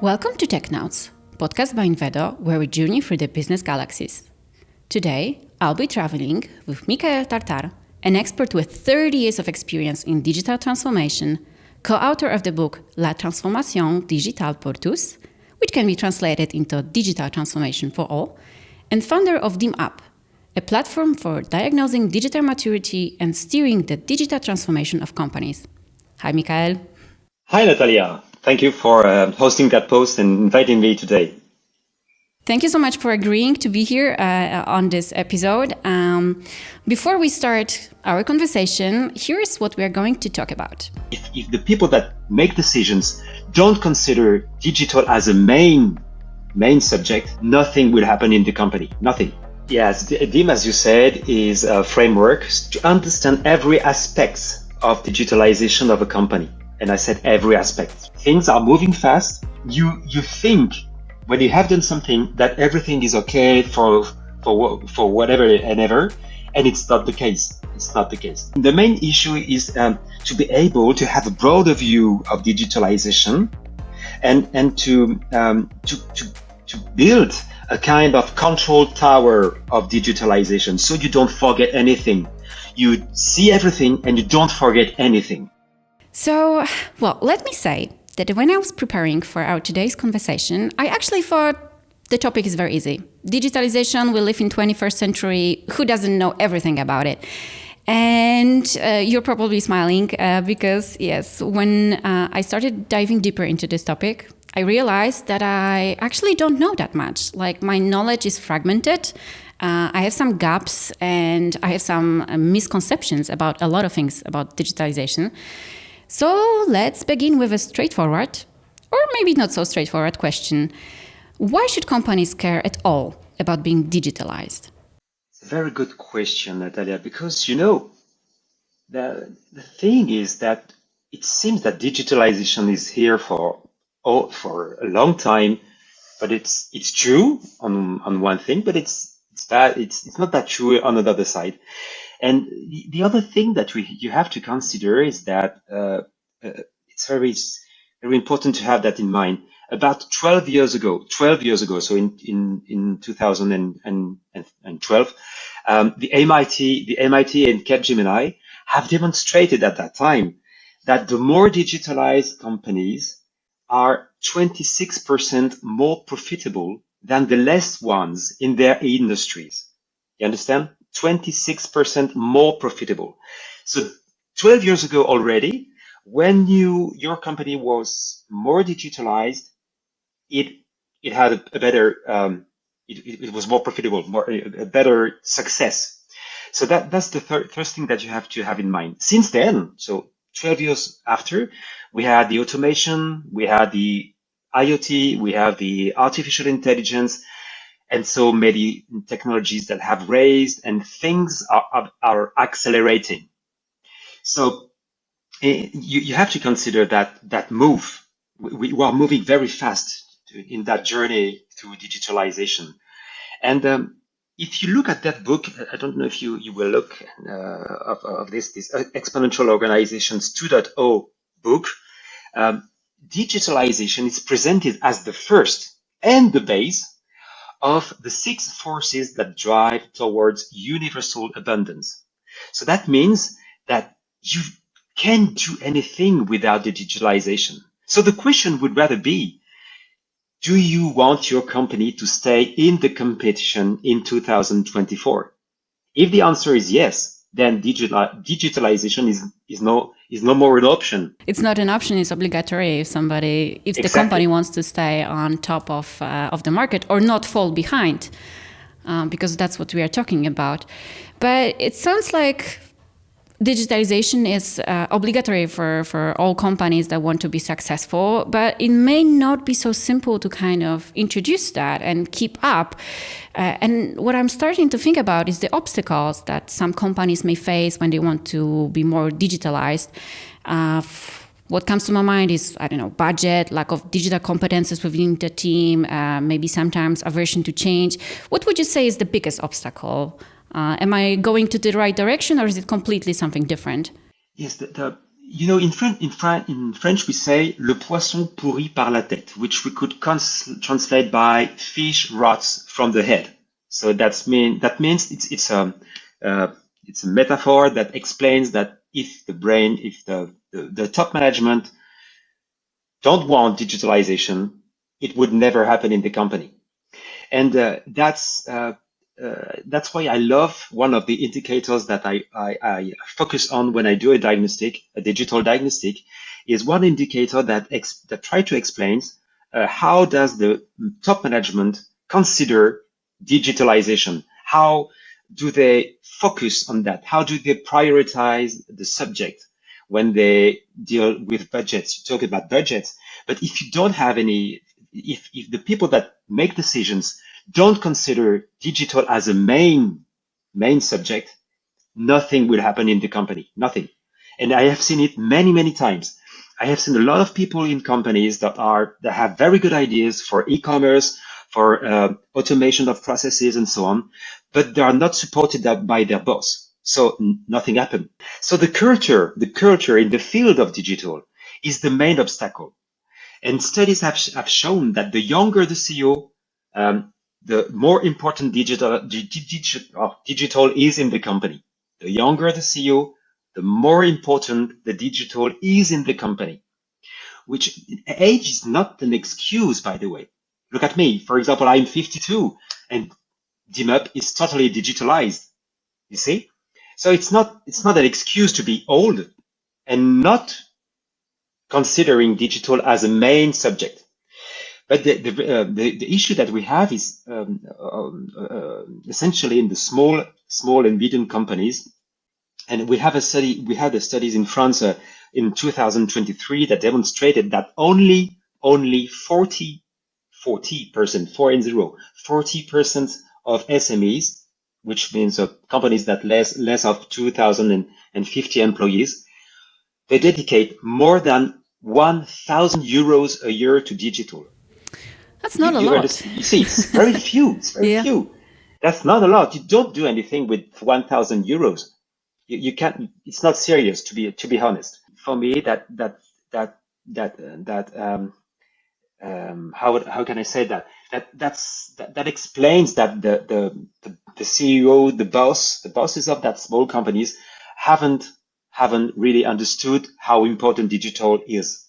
Welcome to Tech Notes, podcast by Invedo, where we journey through the business galaxies. Today, I'll be traveling with Michaël Tartar, an expert with 30 years of experience in digital transformation, co-author of the book La Transformation Digitale pour tous, which can be translated into Digital Transformation for All, and founder of DIMM.UP, a platform for diagnosing digital maturity and steering the digital transformation of companies. Hi, Michaël. Hi, Natalia. Thank you for hosting that post and inviting me today. Thank you so much for agreeing to be here on this episode. Before we start our conversation, here's what we're going to talk about. If the people that make decisions don't consider digital as a main subject, nothing will happen in the company. Nothing. Yes, DIMM, as you said, is a framework to understand every aspect of digitalization of a company. And I said every aspect. Things are moving fast. You think when you have done something that everything is okay for whatever and ever, and it's not the case. It's not the case. The main issue is to be able to have a broader view of digitalization, and to build a kind of control tower of digitalization, so you don't forget anything. You see everything and you don't forget anything. So, let me say that when I was preparing for our today's conversation, I actually thought the topic is very easy. Digitalization, we live in 21st century. Who doesn't know everything about it? And you're probably smiling because, yes, when I started diving deeper into this topic, I realized that I actually don't know that much. Like, my knowledge is fragmented. I have some gaps and I have some misconceptions about a lot of things about digitalization. So let's begin with a straightforward, or maybe not so straightforward question. Why should companies care at all about being digitalized? It's a very good question, Natalia, because the thing is that it seems that digitalization is here for a long time, but it's true on one thing, but it's bad. It's not that true on another side. And the other thing that you have to consider is that it's very important to have that in mind. About 12 years ago, so in 2012, the MIT and Capgemini have demonstrated at that time that the more digitalized companies are 26% more profitable than the less ones in their industries. You understand? 26% more profitable. So 12 years ago already, when your company was more digitalized, it had a better, it was more profitable, a better success. So that's the first thing that you have to have in mind. Since then, so 12 years after, we had the automation, we had the IoT, we have the artificial intelligence, and so many technologies that have raised, and things are accelerating. So you have to consider that move. We are moving very fast in that journey to digitalization. And if you look at that book, I don't know if you will look of this Exponential Organizations 2.0 book. Digitalization is presented as the first and the base of the 6 forces that drive towards universal abundance. So that means that you can't do anything without the digitalization. So the question would rather be, do you want your company to stay in the competition in 2024? If the answer is yes, then digitalization is no more an option. It's not an option; it's obligatory. If the company wants to stay on top of the market or not fall behind, because that's what we are talking about. But it sounds like digitalization is obligatory for all companies that want to be successful, but it may not be so simple to kind of introduce that and keep up. And what I'm starting to think about is the obstacles that some companies may face when they want to be more digitalized. What comes to my mind is, budget, lack of digital competences within the team, maybe sometimes aversion to change. What would you say is the biggest obstacle? Am I going to the right direction, or is it completely something different? Yes, in French we say le poisson pourrit par la tête, which we could translate by fish rots from the head. So that means it's a metaphor that explains that if the top management don't want digitalization, it would never happen in the company. And that's why I love one of the indicators that I focus on when I do a digital diagnostic, is one indicator that try to explain how does the top management consider digitalization? How do they focus on that? How do they prioritize the subject when they deal with budgets? You talk about budgets, but if you don't have any, if the people that make decisions don't consider digital as a main subject, nothing will happen in the company. Nothing. And I have seen it many, many times. I have seen a lot of people in companies that have very good ideas for e-commerce, for automation of processes and so on, but they are not supported by their boss. So nothing happened. So the culture in the field of digital is the main obstacle. And studies have shown that the younger the CEO, the more important digital is in the company. The younger the CEO, the more important the digital is in the company. Which age is not an excuse, by the way. Look at me. For example, I'm 52 and DIMM.UP is totally digitalized. You see? So it's not an excuse to be old and not considering digital as a main subject. But the issue that we have is essentially in the small and medium companies. And we had the studies in France in 2023 that demonstrated that only 40% of SMEs, which means companies that less of 2,050 employees, they dedicate more than 1,000 euros a year to digital. That's not a lot. You see, it's very few. It's very few. That's not a lot. You don't do anything with 1,000 euros. You can't. It's not serious, to be honest. For me, how can I say that? That explains that the CEO, the bosses of that small companies haven't really understood how important digital is.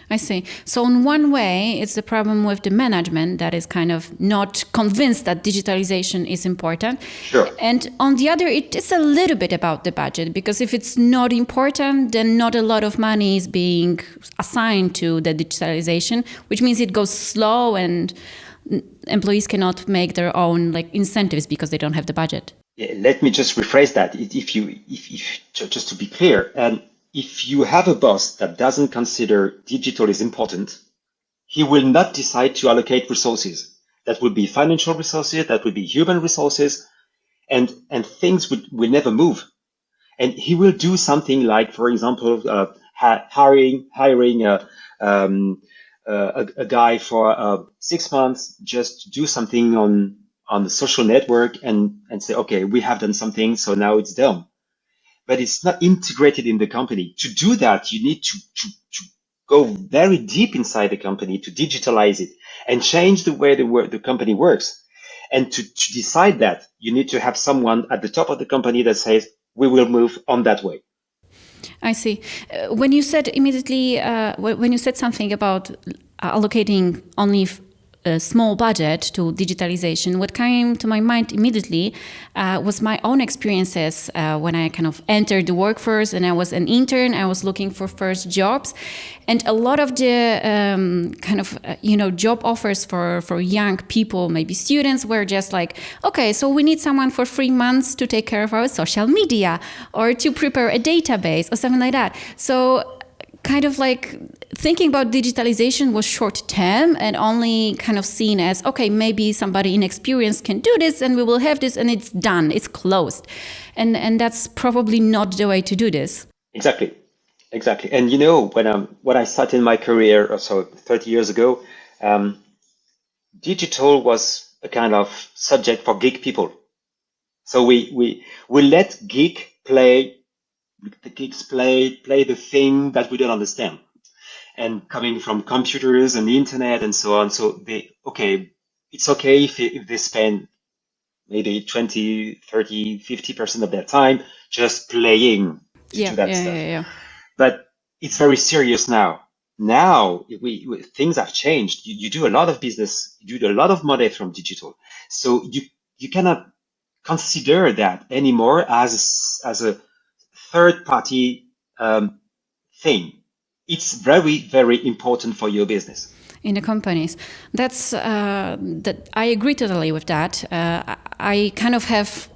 I see. So in one way, it's the problem with the management that is kind of not convinced that digitalization is important. Sure. And on the other, it is a little bit about the budget, because if it's not important, then not a lot of money is being assigned to the digitalization, which means it goes slow and employees cannot make their own incentives because they don't have the budget. Yeah, let me just rephrase that. Just to be clear, if you have a boss that doesn't consider digital is important, he will not decide to allocate resources. That would be financial resources, that would be human resources, and things will never move. And he will do something like, for example, hiring a guy for 6 months just to do something on the social network and say, okay, we have done something, so now it's done. But it's not integrated in the company. To do that, you need to go very deep inside the company to digitalize it and change the way the company works. And to decide that, you need to have someone at the top of the company that says, we will move on that way. I see. When you said when you said something about allocating only a small budget to digitalization, what came to my mind immediately was my own experiences when I kind of entered the workforce and I was an intern. I was looking for first jobs, and a lot of the job offers for young people, maybe students, were just like, okay, so we need someone for 3 months to take care of our social media or to prepare a database or something like that. So kind of like thinking about digitalization was short term and only kind of seen as, okay, maybe somebody inexperienced can do this and we will have this and it's done, it's closed. And that's probably not the way to do this. Exactly. And when I started my career, so 30 years ago, digital was a kind of subject for geek people. So we let geek play the kids play the thing that we don't understand, and coming from computers and the internet and so on. So it's okay if they spend maybe 20, 30, 50% of their time just playing to do that stuff. Yeah. But it's very serious now. Now things have changed. You do a lot of business, you do a lot of money from digital. So you cannot consider that anymore as a third party thing. It's very, very important for your business. In the companies, that I agree totally with that. I kind of have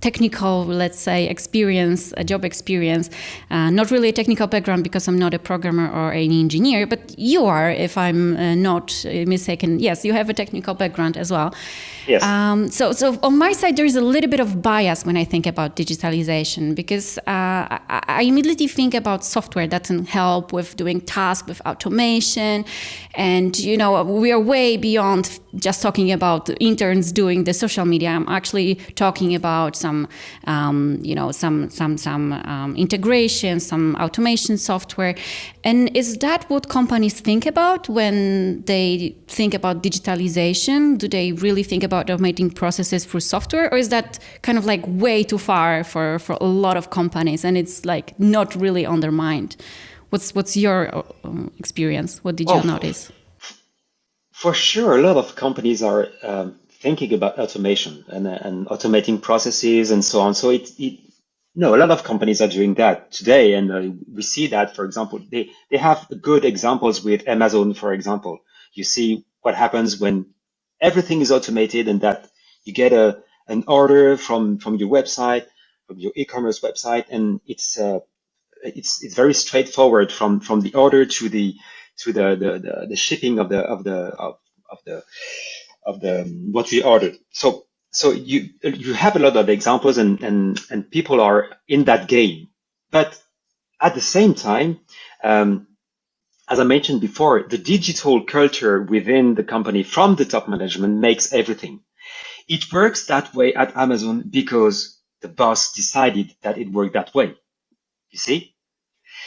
technical, let's say, experience, a job experience, not really a technical background because I'm not a programmer or an engineer, but you are, if I'm not mistaken. Yes, you have a technical background as well. Yes. So on my side, there is a little bit of bias when I think about digitalization, because I immediately think about software that can help with doing tasks, with automation. And, we are way beyond just talking about interns doing the social media. I'm actually talking about some integration, some automation software. And is that what companies think about when they think about digitalization? Do they really think about automating processes through software, or is that kind of like way too far for a lot of companies and it's like not really on their mind? What's your experience? What did you notice? For sure, a lot of companies are thinking about automation and automating processes and so on. So a lot of companies are doing that today, and we see that. For example, they have good examples with Amazon. For example, you see what happens when everything is automated, and that you get an order from your website, from your e-commerce website, and it's very straightforward from the order to the shipping of the what we ordered. So you have a lot of examples, and people are in that game. But at the same time, as I mentioned before, the digital culture within the company from the top management makes everything. It works that way at Amazon because the boss decided that it worked that way. You see?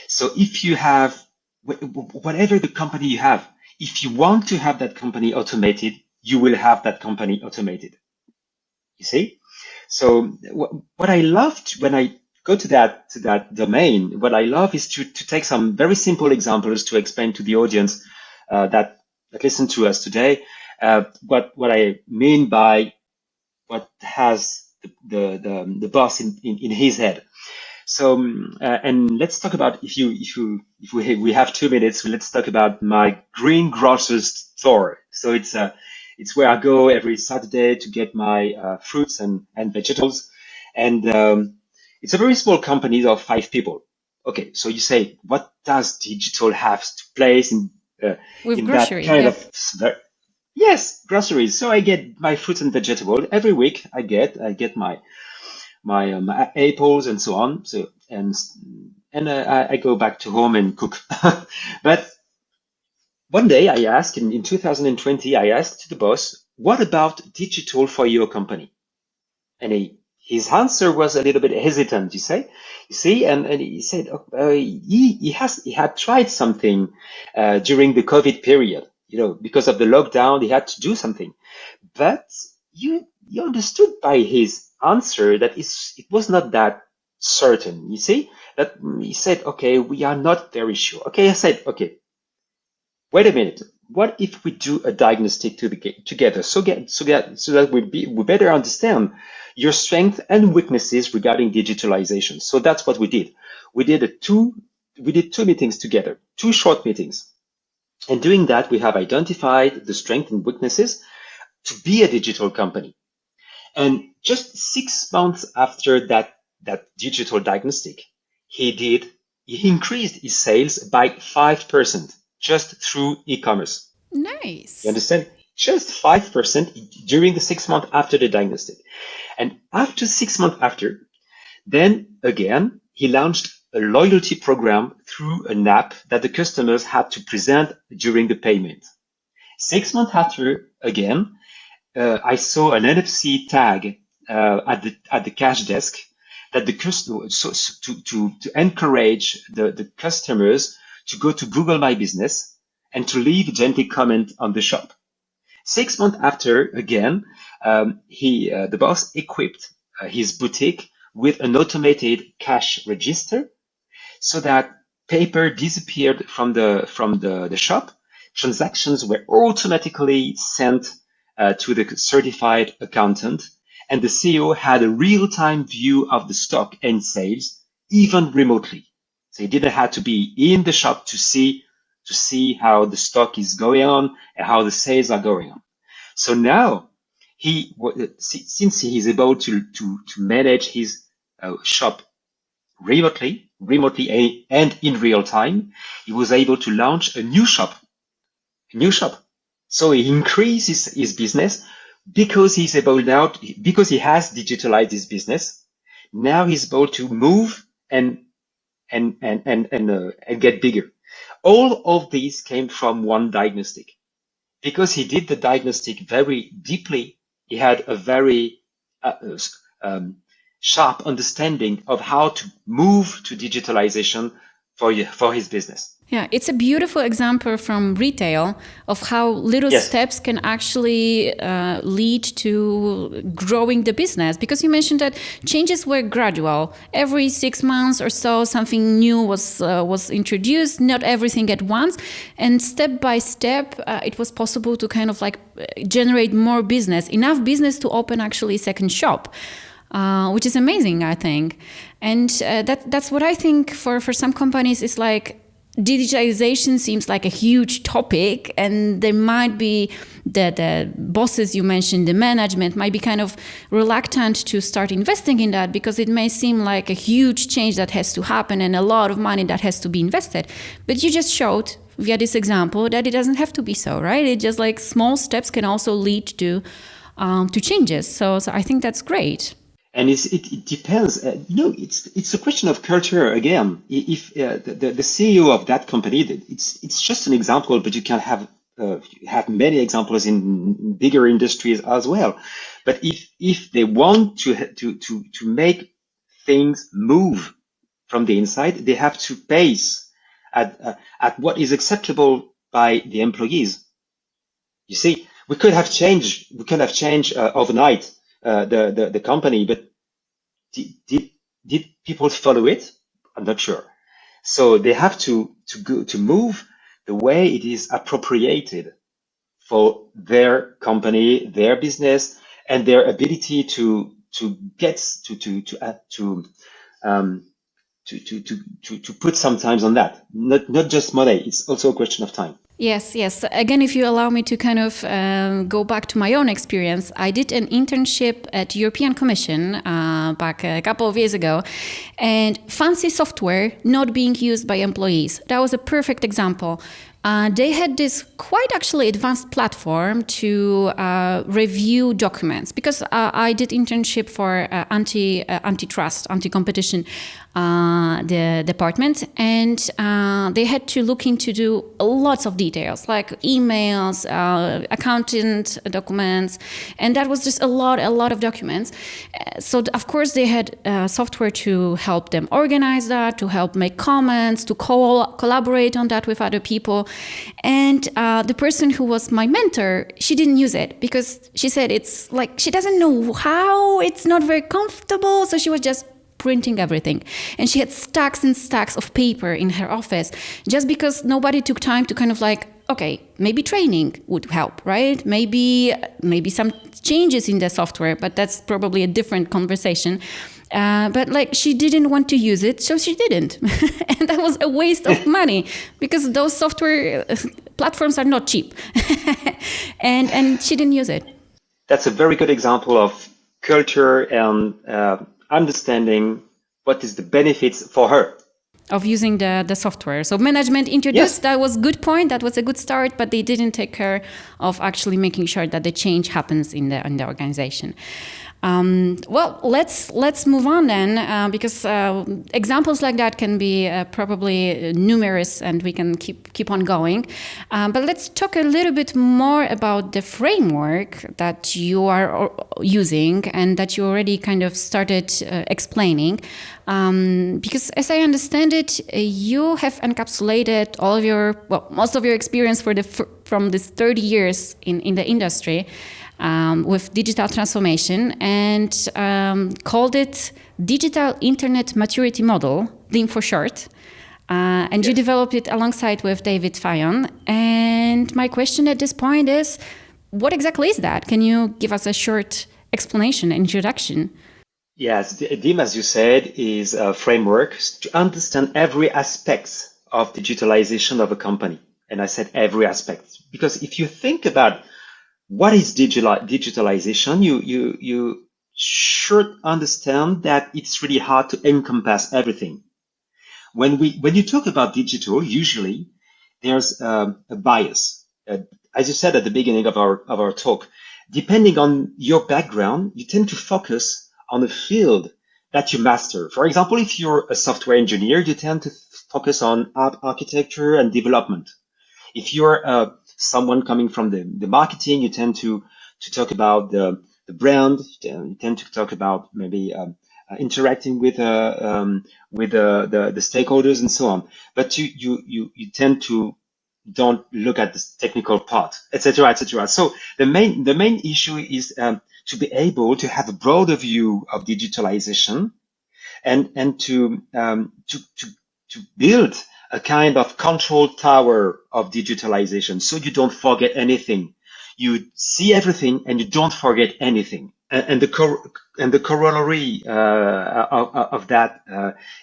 So if you have, whatever the company you have, if you want to have that company automated, you will have that company automated. You see? So what I loved when I go to that domain, what I love is to take some very simple examples to explain to the audience that listen to us today what I mean by what has the boss in his head. So and let's talk about if we have 2 minutes, let's talk about my greengrocer store. So it's where I go every Saturday to get my fruits and vegetables, and it's a very small company of 5 people. Okay, so you say, what does digital have to place in grocery, that kind of yes, groceries. So I get my fruits and vegetables every week. I get my apples and so on. So and I go back to home and cook. But one day I asked in 2020, I asked the boss, "What about digital for your company?" And his answer was a little bit hesitant. You see, and he said he had tried something during the COVID period. Because of the lockdown, he had to do something. But you understood by his answer that it was not that certain. You see, that he said, okay, we are not very sure. Okay, I said, okay, wait a minute. What if we do a diagnostic together so that we better understand your strengths and weaknesses regarding digitalization? So that's what we did. We did two meetings together, 2 short meetings. And doing that, we have identified the strengths and weaknesses to be a digital company. And just 6 months after that digital diagnostic, he increased his sales by 5% just through e-commerce. Nice. You understand? Just 5% during the 6 months after the diagnostic. And after 6 months after, then again, he launched a loyalty program through an app that the customers had to present during the payment. 6 months after, again, I saw an NFC tag at the cash desk that the customer, to encourage the customers to go to Google My Business and to leave a gentle comment on the shop. 6 months after, again, the boss equipped his boutique with an automated cash register so that paper disappeared from the shop. Transactions were automatically sent to the certified accountant, and the CEO had a real-time view of the stock and sales, even remotely. So he didn't have to be in the shop to see how the stock is going on and how the sales are going on. So now since he is able to manage his shop remotely and in real time, he was able to launch a new shop. So he increases his business because he's able now, because he has digitalized his business. Now he's able to move and get bigger. All of these came from one diagnostic. Because he did the diagnostic very deeply, he had a very sharp understanding of how to move to digitalization for his business. Yeah, it's a beautiful example from retail of how little steps can actually lead to growing the business. Because you mentioned that changes were gradual. Every 6 months or so, something new was introduced, not everything at once. And step by step, it was possible to kind of like generate more business, enough business to open actually a second shop. Which is amazing, I think. And that's what I think for some companies is like, digitalization seems like a huge topic, and there might be the bosses you mentioned, the management might be kind of reluctant to start investing in that because it may seem like a huge change that has to happen and a lot of money that has to be invested. But you just showed via this example that it doesn't have to be so, right? It just like small steps can also lead to changes. So I think that's great. And it depends. It's a question of culture again. If the CEO of that company, it's just an example, but you can have many examples in bigger industries as well. But if they want to make things move from the inside, they have to pace at what is acceptable by the employees. You see, we could have changed overnight the company, but did people follow it? I'm not sure. So they have to move the way it is appropriated for their company, their business, and their ability to put some time on that. Not just money. It's also a question of time. Yes. Again, if you allow me to kind of go back to my own experience, I did an internship at European Commission back a couple of years ago, and fancy software not being used by employees. That was a perfect example. They had this quite actually advanced platform to review documents because I did internship for antitrust, anti-competition the department, and they had to look into do lots of details like emails, accountant documents, and that was just a lot of documents. So of course they had software to help them organize that, to help make comments, to collaborate on that with other people. And the person who was my mentor, she didn't use it because she said it's like she doesn't know how, it's not very comfortable. So she was just printing everything. And she had stacks and stacks of paper in her office just because nobody took time to kind of like, okay, maybe training would help, right? Maybe some changes in the software, but that's probably a different conversation. But like she didn't want to use it, so she didn't. And that was a waste of money because those software platforms are not cheap. and she didn't use it. That's a very good example of culture and understanding what is the benefits for her of using the software. So management introduced, That was a good point. That was a good start, but they didn't take care of actually making sure that the change happens in the organization. Well, let's move on then, because examples like that can be probably numerous, and we can keep on going. But let's talk a little bit more about the framework that you are using and that you already kind of started explaining. Because as I understand it, you have encapsulated all of your, well, most of your experience from this 30 years in the industry with digital transformation, and called it Digital Internet Maturity Model, DIMM for short. And yes, you developed it alongside with David Fayon. And my question at this point is, what exactly is that? Can you give us a short explanation, introduction? Yes, DIMM, as you said, is a framework to understand every aspect of digitalization of a company. And I said every aspect, because if you think about what is digitalization, you should understand that it's really hard to encompass everything. When you talk about digital, usually there's a bias. As you said at the beginning of our talk, depending on your background, you tend to focus on a field that you master. For example, if you're a software engineer, you tend to focus on app architecture and development. If you're someone coming from the marketing, you tend to talk about the brand. You tend to talk about maybe interacting with the stakeholders and so on. But you tend to don't look at the technical part, etc., etc. So the main issue is to be able to have a broader view of digitalization, and to build a kind of control tower of digitalization, so you don't forget anything. You see everything and you don't forget anything. And the corollary of that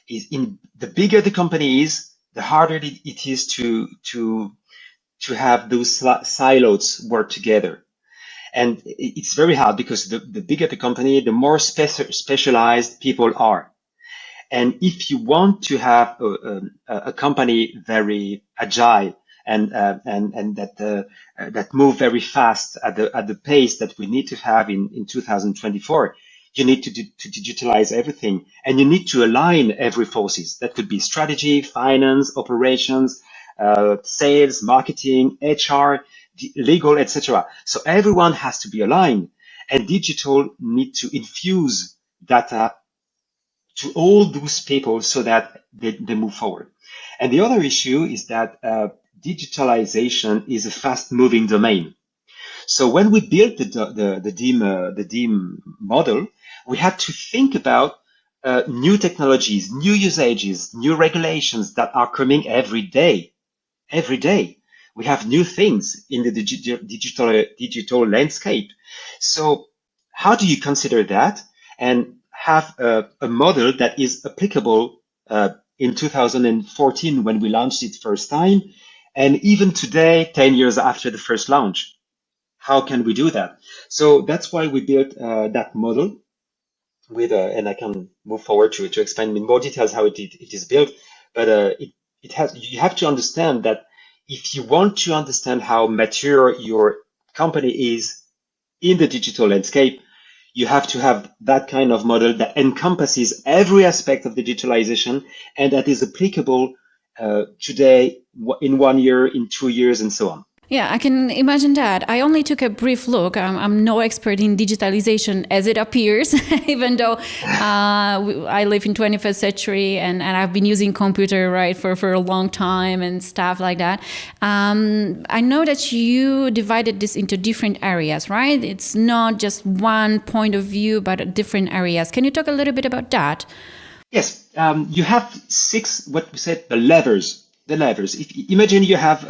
is, in the bigger the company is, the harder it is to have those silos work together. And it's very hard, because the bigger the company, the more specialized people are. And if you want to have a company very agile and that move very fast at the pace that we need to have in 2024, you need to digitalize everything, and you need to align every forces. That could be strategy, finance, operations, sales, marketing, HR, legal, etc. So everyone has to be aligned, and digital need to infuse data to all those people so that they move forward. And the other issue is that digitalization is a fast-moving domain. So when we built the DIMM model, we had to think about new technologies, new usages, new regulations that are coming every day. Every day, we have new things in the digital landscape. So how do you consider that and have a model that is applicable in 2014 when we launched it first time, and even today, 10 years after the first launch? How can we do that? So that's why we built that model with, and I can move forward to explain in more details how it is built. But you have to understand that if you want to understand how mature your company is in the digital landscape, you have to have that kind of model that encompasses every aspect of digitalization and that is applicable today, in 1 year, in 2 years, and so on. Yeah, I can imagine that. I only took a brief look. I'm no expert in digitalization as it appears, even though I live in 21st century and I've been using computer, right, for a long time and stuff like that. I know that you divided this into different areas, right? It's not just one point of view, but different areas. Can you talk a little bit about that? Yes, you have 6, what we said, the levers. The levers. Imagine you have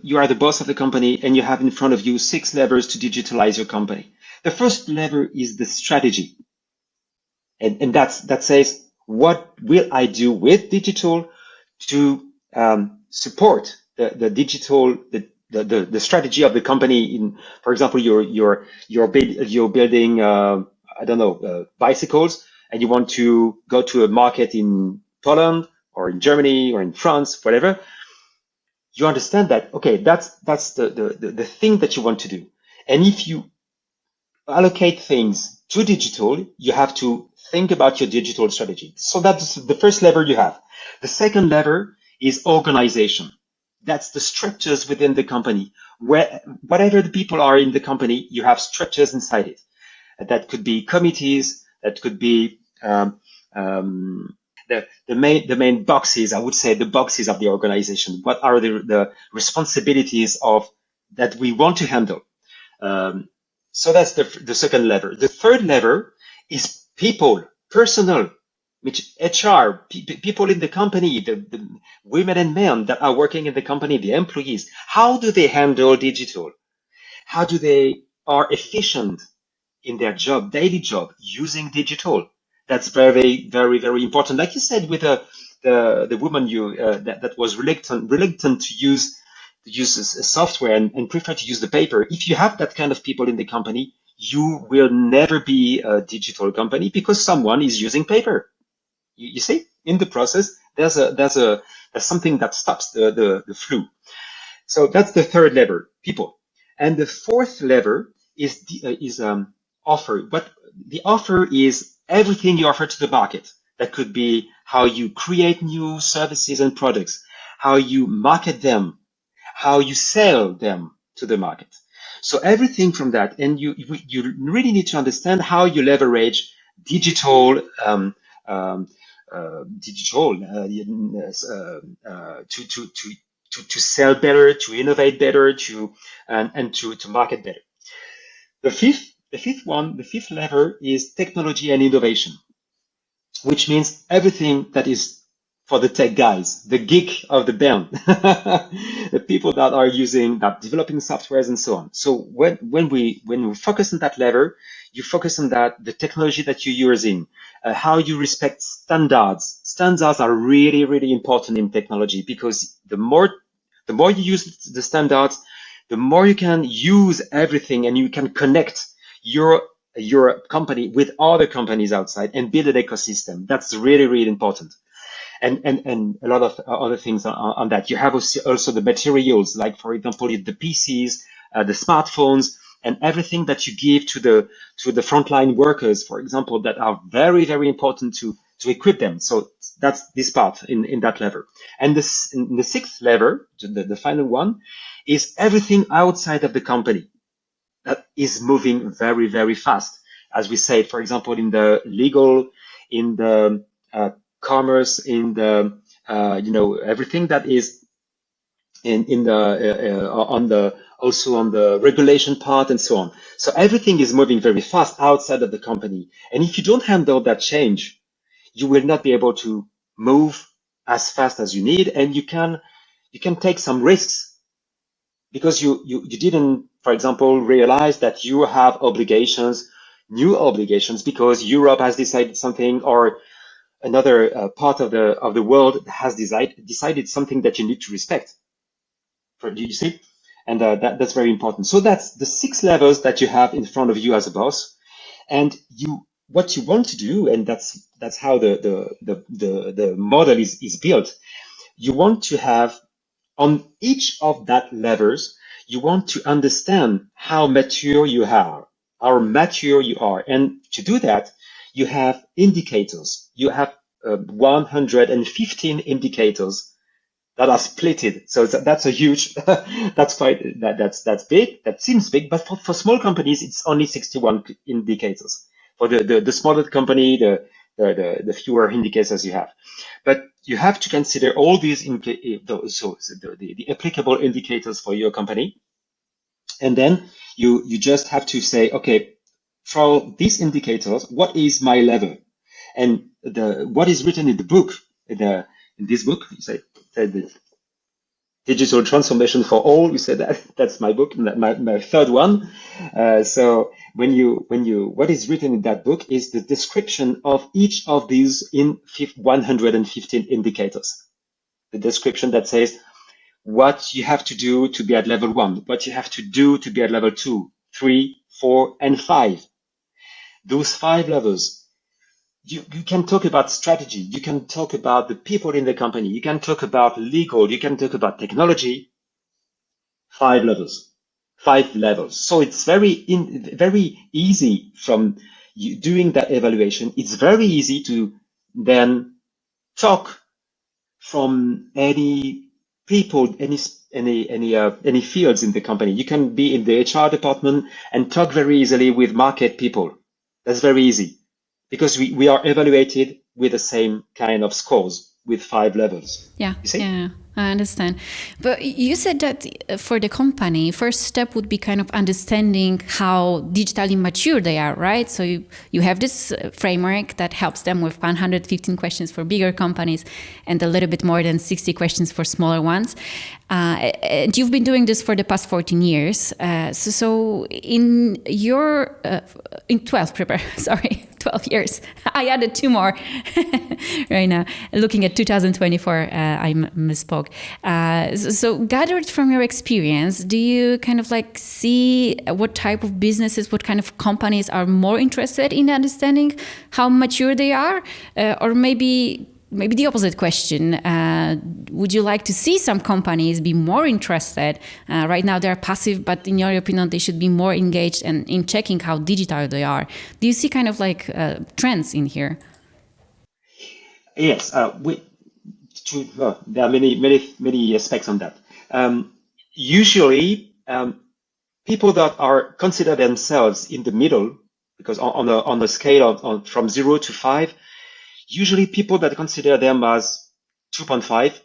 you are the boss of the company and you have in front of you 6 levers to digitalize your company. The first lever is the strategy, and that says, what will I do with digital to support the digital the strategy of the company? In, for example, you're building I don't know, bicycles, and you want to go to a market in Poland or in Germany or in France, whatever. You understand that, okay, that's the thing that you want to do. And if you allocate things to digital, you have to think about your digital strategy. So that's the first lever you have. The second lever is organization. That's the structures within the company. Where whatever the people are in the company, you have structures inside it. That could be committees. That could be the main boxes. I would say the boxes of the organization. What are the responsibilities of that we want to handle? So that's the second lever. The third lever is people, personnel, which HR, people in the company, the women and men that are working in the company, the employees. How do they handle digital? How do they are efficient in their job, daily job, using digital? That's very, very, very important. Like you said, with the woman that was reluctant to use a software and prefer to use the paper. If you have that kind of people in the company, you will never be a digital company because someone is using paper. You see, in the process, there's something that stops the flow. So that's the third lever, people. And the fourth lever is offer. What the offer is everything you offer to the market. That could be how you create new services and products, how you market them, how you sell them to the market. So everything from that, and you really need to understand how you leverage digital to sell better, to innovate better, and to market better. The fifth lever is technology and innovation, which means everything that is for the tech guys, the geek of the band, the people that are developing softwares and so on. So when we focus on that lever, you focus on the technology that you're using, how you respect standards. Standards are really, really important in technology because the more you use the standards, the more you can use everything and you can connect your company with other companies outside and build an ecosystem. That's really, really important. And a lot of other things on that. You have also the materials, like, for example, the PCs, the smartphones, and everything that you give to the frontline workers, for example, that are very, very important to equip them. So that's this part in that lever. And in the sixth lever, the final one, is everything outside of the company that is moving very, very fast. As we say, for example, in the legal, in the commerce, in the everything that is also on the regulation part and so on. So everything is moving very fast outside of the company. And if you don't handle that change, you will not be able to move as fast as you need, and you can take some risks because you didn't, for example, realize that you have new obligations because Europe has decided something, or another part of the world has decided something that you need to respect. Do you see? And that's very important. So that's the 6 levels that you have in front of you as a boss, and what you want to do, and that's how the model is built. You want to have on each of that levers, you want to understand how mature you are, and to do that, you have indicators. You have 115 indicators that are splitted. So that's a huge, that's big. That seems big, but for small companies, it's only 61 indicators. For the smaller company, the fewer indicators you have. But you have to consider all these the applicable indicators for your company, and then you just have to say, okay, for these indicators, what is my level? And what is written in the book, in this book, you say the Digital Transformation for All. You said that's my book, my third one. So what is written in that book is the description of each of these in 115 indicators. The description that says what you have to do to be at level 1, what you have to do to be at level 2, 3, 4, and 5. Those 5 levels. You can talk about strategy. You can talk about the people in the company. You can talk about legal. You can talk about technology. 5 levels. So it's very easy from doing that evaluation, it's very easy to then talk from any people, any fields in the company. You can be in the HR department and talk very easily with market people. That's very easy because we are evaluated with the same kind of scores with 5 levels. Yeah, you see? yeah, I understand. But you said that for the company, first step would be kind of understanding how digitally mature they are, right? So you have this framework that helps them with 115 questions for bigger companies and a little bit more than 60 questions for smaller ones. And you've been doing this for the past 14 years. So in your, in 12, prepare, sorry, 12 years. I added 2 more right now. Looking at 2024, I misspoke. So gathered from your experience, do you kind of like see what type of businesses, what kind of companies are more interested in understanding how mature they are? Or maybe the opposite question. Would you like to see some companies be more interested? Right now they're passive, but in your opinion, they should be more engaged and in checking how digital they are. Do you see kind of like trends in here? Yes, there are many aspects on that. Usually, people that are consider themselves in the middle, because on the scale from 0 to 5, usually people that consider them as 2.5,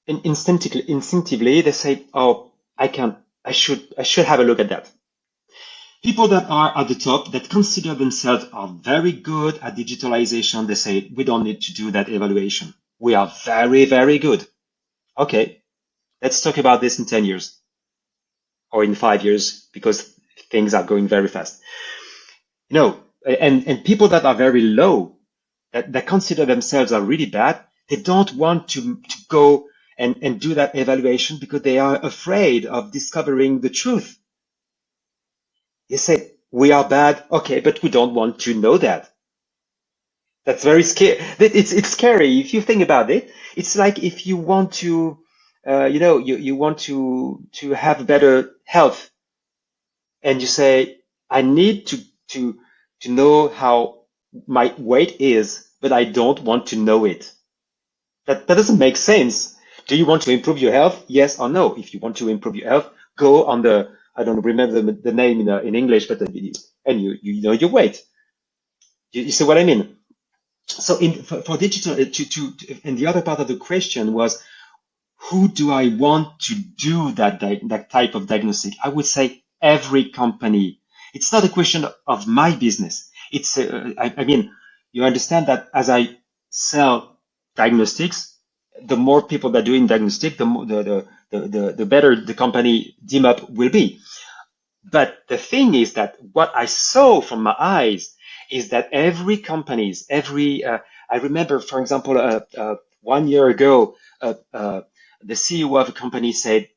and instinctively they say, "Oh, I should have a look at that." People that are at the top that consider themselves are very good at digitalization, they say, "We don't need to do that evaluation. We are very, very good." Okay, let's talk about this in 10 years or in 5 years because things are going very fast. And people that are very low, that consider themselves are really bad, they don't want to go and do that evaluation because they are afraid of discovering the truth. You say, "We are bad, okay, but we don't want to know that." That's very scary. It's scary if you think about it. It's like if you want to, you want to have better health, and you say, "I need to know how my weight is, but I don't want to know it." That doesn't make sense. Do you want to improve your health? Yes or no? If you want to improve your health, go on I don't remember the name in English, but and you know your weight. You see what I mean? So for digital, and the other part of the question was, who do I want to do that type of diagnostic? I would say every company. It's not a question of my business. It's I mean, you understand that as I sell diagnostics, the more people that are doing diagnostic, the better the company DIMM.UP will be. But the thing is that what I saw from my eyes is that every companies, I remember, for example, 1 year ago, the CEO of a company said,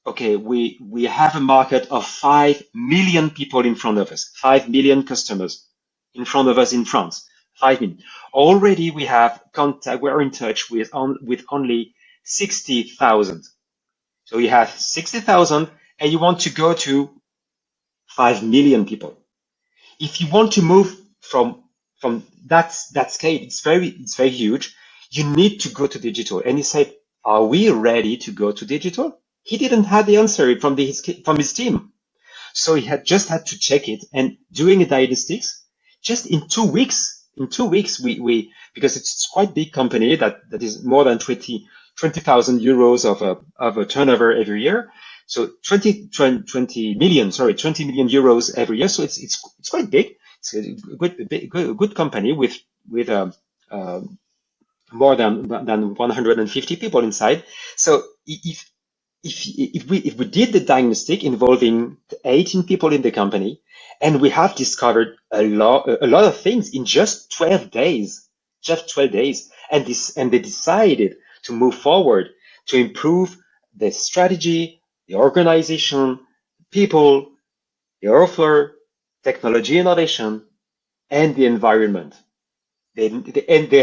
"Okay, we have a market of 5 million people in front of us, 5 million customers in front of us in France, 5 million. Already we have contact, we're in touch with only 60,000. So you have 60,000 and you want to go to 5 million people. If you want to move from that scale, it's very huge. You need to go to digital." And he said, "Are we ready to go to digital?" He didn't have the answer from his team. So he had to check it, and doing a diagnostics just in 2 weeks. In 2 weeks, we because it's quite big company that is more than 20,000 euros of a turnover every year. So 20 million euros every year. So it's quite big. It's a good company with more than 150 people inside. So if we did the diagnostic involving 18 people in the company, and we have discovered a lot of things in just 12 days, and they decided to move forward to improve the strategy, the organization, people, the offer, technology innovation, and the environment. They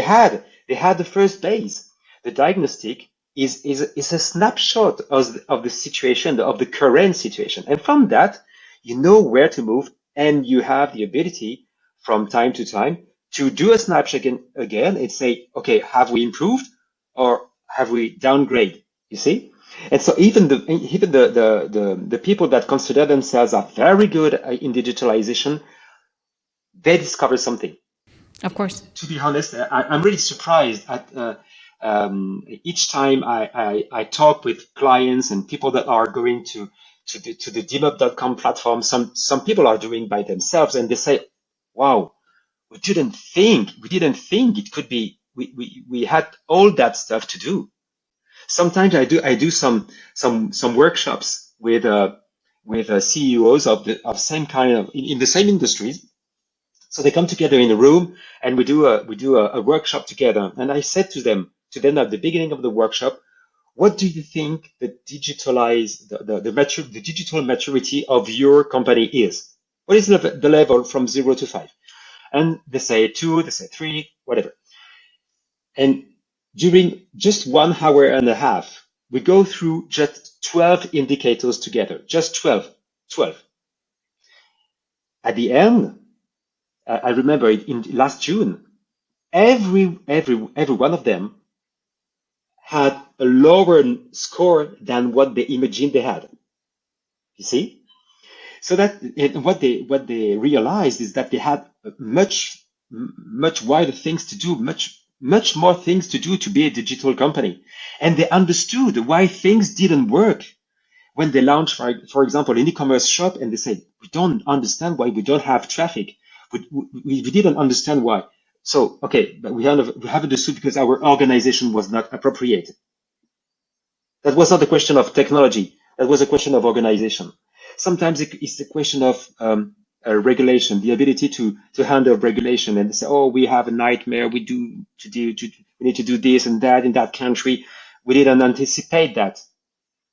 had the first base. The diagnostic is a snapshot of the situation, of the current situation. And from that, you know where to move, and you have the ability from time to time to do a snapshot again and say, okay, have we improved or have we downgraded? You see? And so even the people that consider themselves are very good in digitalization, they discover something. Of course. To be honest, I'm really surprised at each time I talk with clients and people that are going to the DIMM.UP platform. Some people are doing by themselves, and they say, "Wow, we didn't think it could be. We had all that stuff to do." Sometimes I do some workshops with CEOs of same kind of in the same industries. So they come together in a room and we do a workshop together. And I said to them at the beginning of the workshop, what do you think the the digital maturity of your company is? What is the level from 0 to 5? And they say 2, they say 3, whatever. And during just 1 hour and a half, we go through just 12 indicators together, just 12. At the end, I remember in last June, every one of them had a lower score than what they imagined they had. You see? So that what they realized is that they had much wider things to do, much more things to do to be a digital company. And they understood why things didn't work when they launched, for example, an e-commerce shop, and they said, we don't understand why we don't have traffic. We didn't understand why. So, okay, but we have understood because our organization was not appropriate. That was not a question of technology. That was a question of organization. Sometimes it's a question of regulation, the ability to handle regulation, and say, oh, we have a nightmare. We need to do this and that in that country. We didn't anticipate that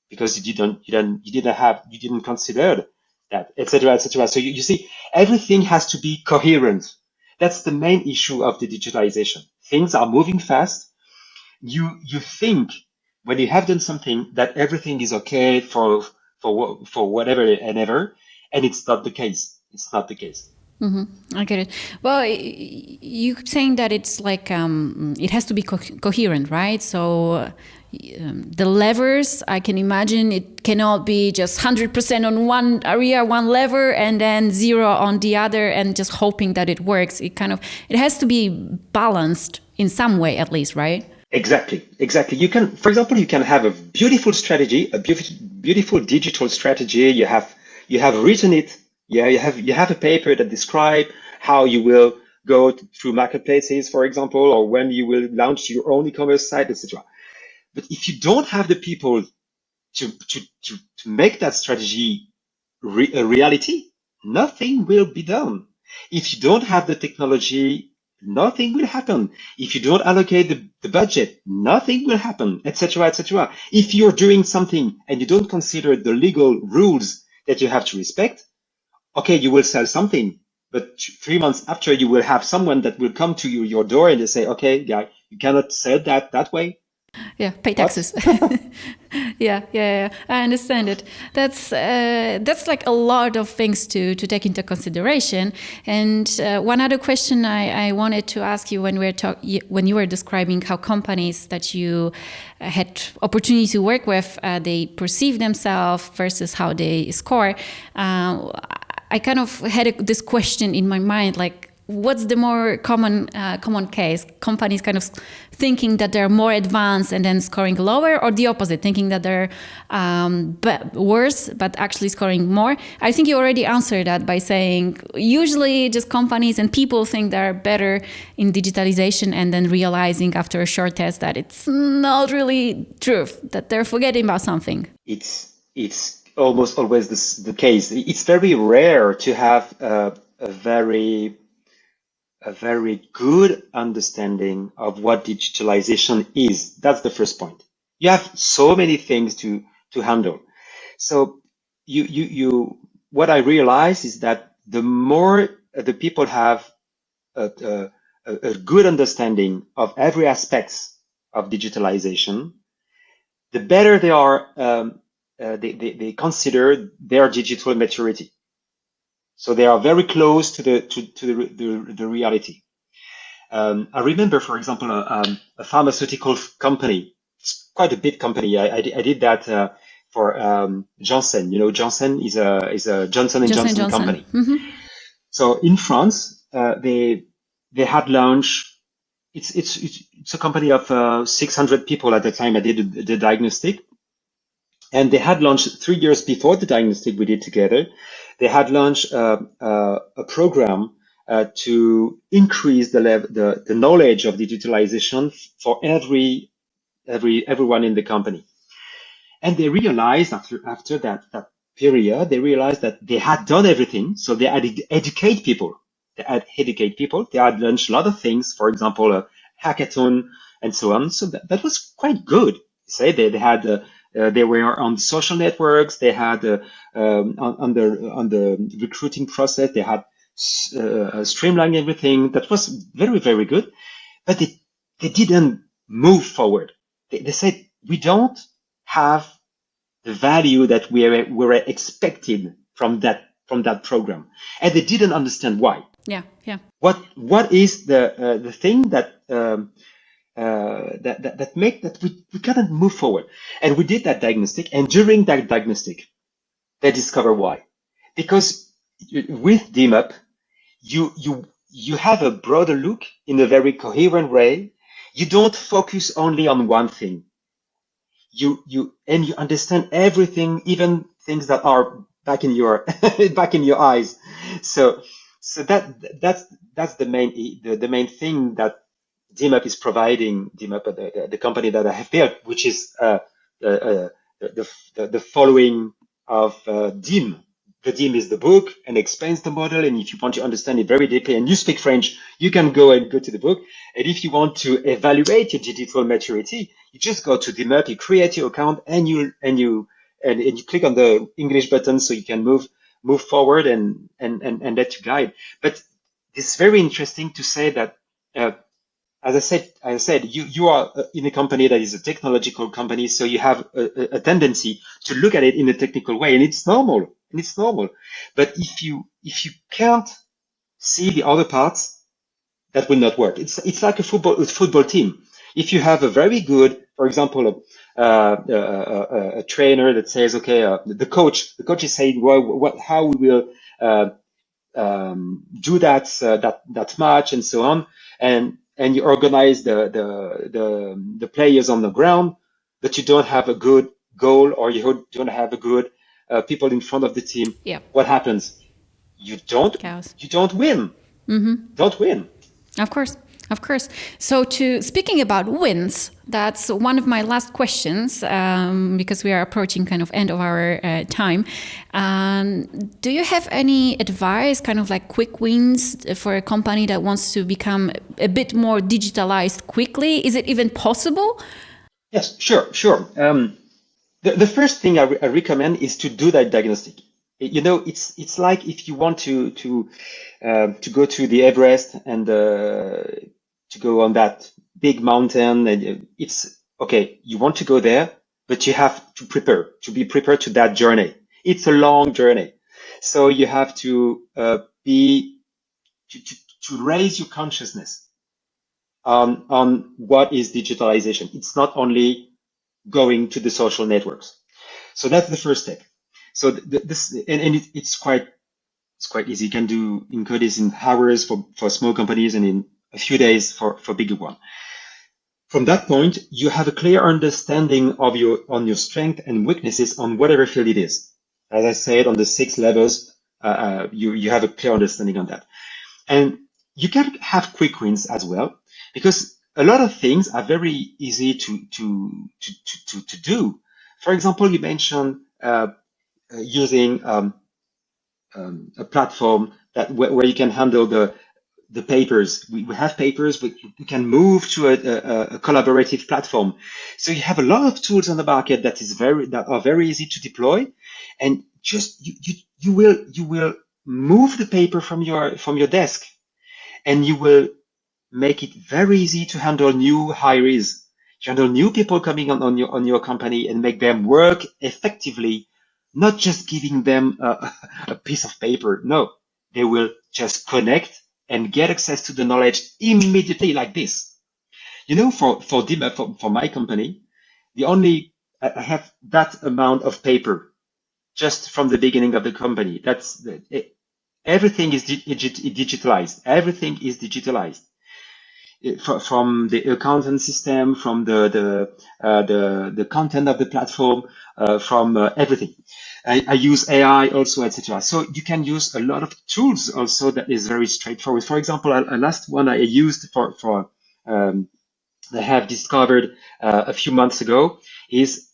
because you didn't consider that, etc., etc. So you see, everything has to be coherent. That's the main issue of the digitalization. Things are moving fast. You think when you have done something that everything is okay for whatever and ever, and it's not the case. It's not the case. I get it. Well, you keep saying that it's like it has to be coherent, right? So the levers, I can imagine it cannot be just 100% on one area, one lever, and then 0 on the other, and just hoping that it works. It has to be balanced in some way, at least, right? Exactly. You can, for example, you can have a beautiful strategy, a beautiful digital strategy. You have written it. Yeah, you have a paper that describe how you will go through marketplaces, for example, or when you will launch your own e-commerce site, etc. But if you don't have the people to make that strategy a reality, nothing will be done. If you don't have the technology, nothing will happen. If you don't allocate the budget, nothing will happen, etc., etc. If you're doing something and you don't consider the legal rules that you have to respect, okay, you will sell something, but 3 months after, you will have someone that will come to your door and they say, okay, yeah, you cannot sell that way. Yeah, pay taxes. Yeah. I understand it. That's like a lot of things to take into consideration. And one other question I wanted to ask you when you were describing how companies that you had opportunity to work with, they perceive themselves versus how they score. I kind of had this question in my mind, like, what's the more common case? Companies kind of thinking that they're more advanced and then scoring lower, or the opposite, thinking that they're worse but actually scoring more? I think you already answered that by saying usually just companies and people think they're better in digitalization and then realizing after a short test that it's not really true, that they're forgetting about something. It's almost always the case. It's very rare to have a very good understanding of what digitalization is. That's the first point. You have so many things to handle. So what I realize is that the more the people have a good understanding of every aspect of digitalization, the better they are. They consider their digital maturity. So they are very close to the reality. I remember, for example, a pharmaceutical company. It's quite a big company. I did that for Johnson. You know, Johnson is a Johnson and Johnson company. Mm-hmm. So in France, they had launched. It's a company of 600 people at the time I did the diagnostic, and they had launched 3 years before the diagnostic we did together. They had launched a program to increase the knowledge of digitalization for everyone in the company. And they realized after that period, they realized that they had done everything. So they had educate people. They had launched a lot of things. For example, a hackathon and so on. So that was quite good. Say they had they were on social networks. They had on the recruiting process. They had streamlined everything. That was very, very good. But they didn't move forward. They said, we don't have the value that we were expected from that program, and they didn't understand why. Yeah. What is the thing that that make that we couldn't move forward? And we did that diagnostic, and during that diagnostic, they discover why. Because with DIMM.UP, you have a broader look in a very coherent way. You don't focus only on one thing. You understand everything, even things that are back in your eyes. So that's the main thing that DIMM.UP is providing. DIMM.UP, the company that I have built, which is the following of DIMM. The DIMM is the book and explains the model. And if you want to understand it very deeply and you speak French, you can go to the book. And if you want to evaluate your digital maturity, you just go to DIMM.UP, you create your account, and you click on the English button so you can move forward and let you guide. But it's very interesting to say that, as I said, you are in a company that is a technological company, so you have a tendency to look at it in a technical way, and it's normal. But if you can't see the other parts, that will not work. It's like a football team. If you have a very good, for example, a trainer that says, okay, the coach is saying, well, how we will do that match and so on, and you organize the players on the ground, but you don't have a good goal, or you don't have a good people in front of the team. Yeah. What happens? You don't win. Mm-hmm. Don't win. Of course. So speaking about wins, that's one of my last questions, because we are approaching kind of end of our time. Do you have any advice, kind of like quick wins for a company that wants to become a bit more digitalized quickly? Is it even possible? Yes, sure. The first thing I recommend is to do that diagnostic. You know, it's like if you want to go to the Everest and to go on that big mountain, and it's okay. You want to go there, but you have to be prepared to that journey. It's a long journey, so you have to raise your consciousness on what is digitalization. It's not only going to the social networks. So that's the first step. So it's quite easy. You can encode this in hours for small companies and in a few days for bigger one. From that point, you have a clear understanding of your strength and weaknesses on whatever field it is. As I said, on the 6 levels, you have a clear understanding on that. And you can have quick wins as well, because a lot of things are very easy to do. For example, you mentioned using a platform where you can handle the papers. We have papers. We can move to a collaborative platform. So you have a lot of tools on the market that are very easy to deploy, and just you will move the paper from your desk, and you will make it very easy to handle new hires, to handle new people coming on your company, and make them work effectively, not just giving them a piece of paper. No, they will just connect and get access to the knowledge immediately like this. For DIMM.UP, for my company, I have that amount of paper just from the beginning of the company. Everything is digitalized. Everything is digitalized. From the accountant system, from the content of the platform, from everything. I use AI also, etc. So you can use a lot of tools also that is very straightforward. For example, a last one I used that I have discovered a few months ago is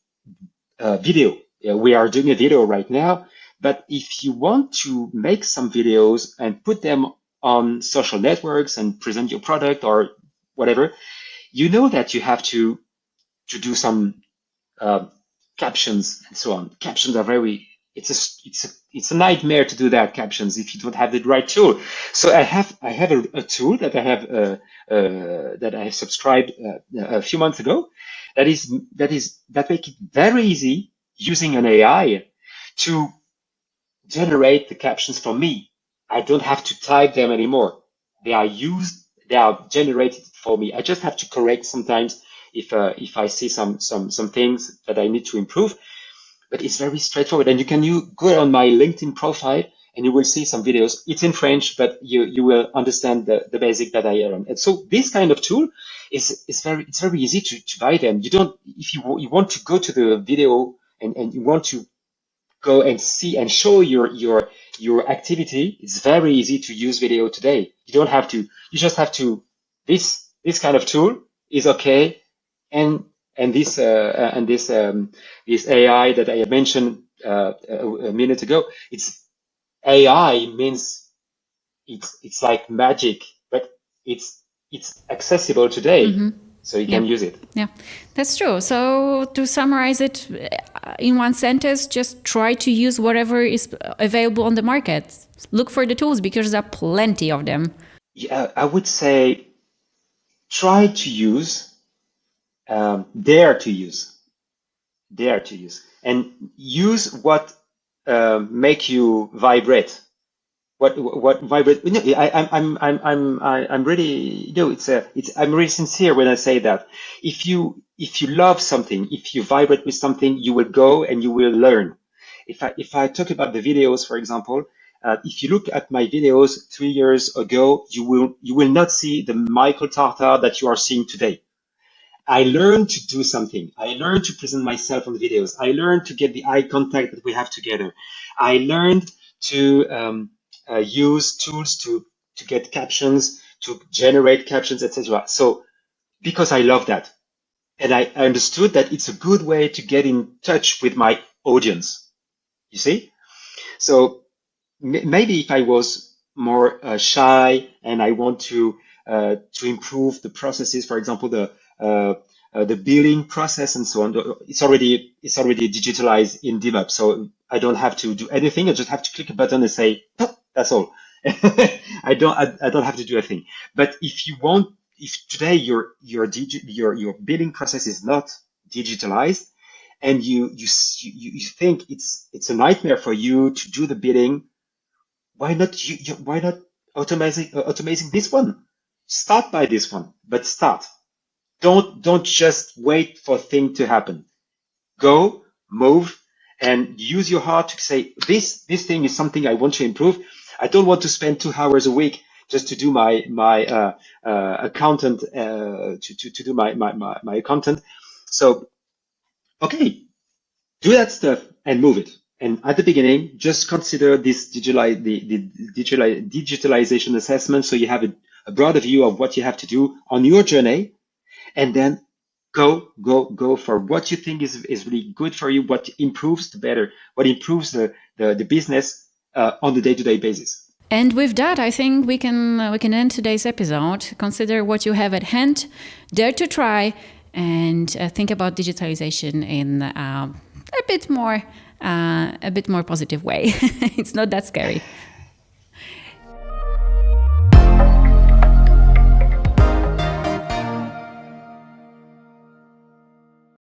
video. We are doing a video right now, but if you want to make some videos and put them on social networks and present your product or whatever, you know that you have to do some captions and so on. Captions are it's a nightmare to do that, captions, if you don't have the right tool. So I have a tool that I have subscribed a few months ago that make it very easy using an AI to generate the captions for me. I don't have to type them anymore. They are generated for me. I just have to correct sometimes if I see some things that I need to improve. But it's very straightforward. And you go on my LinkedIn profile and you will see some videos. It's in French, but you will understand the basic that I learned. And so this kind of tool it's very easy to buy them. If you want to go to the video and you want to go and see and show your activity, it's very easy to use video today. You just have to, this kind of tool is okay. And this AI that I had mentioned a minute ago, AI means it's like magic, but it's accessible today. Mm-hmm. So you can use it. Yeah, that's true. So to summarize it in one sentence, just try to use whatever is available on the market. Look for the tools because there are plenty of them. Yeah, I would say try to use, dare to use, and use what make you vibrate. What vibrate? I'm really, I'm really sincere when I say that. If you love something, if you vibrate with something, you will go and you will learn. If I talk about the videos, for example, if you look at my videos 3 years ago, you will not see the Michaël Tartar that you are seeing today. I learned to do something. I learned to present myself on videos. I learned to get the eye contact that we have together. I learned to use tools to get captions, to generate captions, etc. So because I love that, and I understood that it's a good way to get in touch with my audience. You see, so maybe if I was more shy and I want to improve the processes, for example, the billing process and so on, it's already digitalized in DIMM.UP, so I don't have to do anything. I just have to click a button and say, oh, that's all. I don't have to do a thing. But if today your billing process is not digitalized, and you think it's a nightmare for you to do the billing, why not automating this one? Start by this one, but start. Don't just wait for things to happen. Go, move, and use your heart to say, this thing is something I want to improve. I don't want to spend 2 hours a week just to do my accountant, to do my accountant. So, okay, do that stuff and move it. And at the beginning, just consider this digitalization assessment, so you have a broader view of what you have to do on your journey, and then go for what you think is really good for you, what improves the business on the day-to-day basis. And with that, I think we can end today's episode. Consider what you have at hand, dare to try, and think about digitalization in a bit more positive way. It's not that scary.